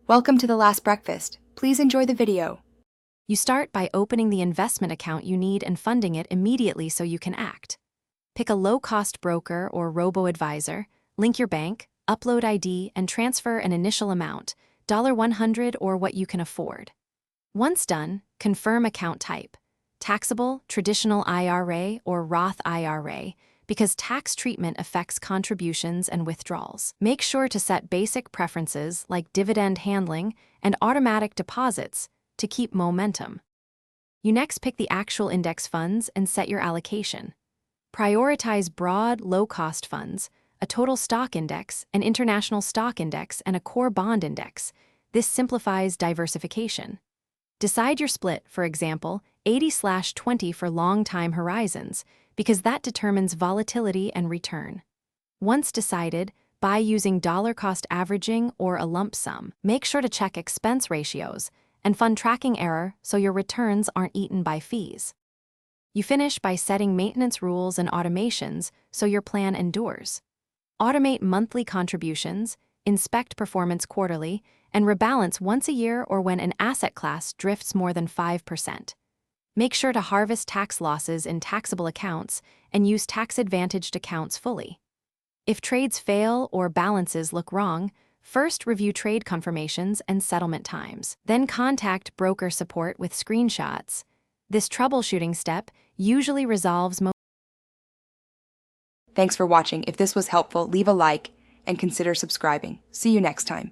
Welcome to The Last Breakfast. Please enjoy the video. You start by opening the investment account you need and funding it immediately so you can act. Pick a low-cost broker or robo-advisor, link your bank, upload ID, and transfer an initial amount, $100 or what you can afford. Once done, confirm account type, taxable, traditional IRA, or Roth IRA, because tax treatment affects contributions and withdrawals. Make sure to set basic preferences like dividend handling and automatic deposits to keep momentum. You next pick the actual index funds and set your allocation. Prioritize broad, low-cost funds, a total stock index, an international stock index, and a core bond index. This simplifies diversification. Decide your split, for example, 80/20 for long-time horizons, because that determines volatility and return. Once decided, buy using dollar-cost averaging or a lump sum. Make sure to check expense ratios and fund tracking error so your returns aren't eaten by fees. You finish by setting maintenance rules and automations so your plan endures. Automate monthly contributions, inspect performance quarterly, and rebalance once a year or when an asset class drifts more than 5%. Make sure to harvest tax losses in taxable accounts and use tax-advantaged accounts fully. If trades fail or balances look wrong, first review trade confirmations and settlement times. Then contact broker support with screenshots. This troubleshooting step usually resolves most. Thanks for watching. If this was helpful, leave a like and consider subscribing. See you next time.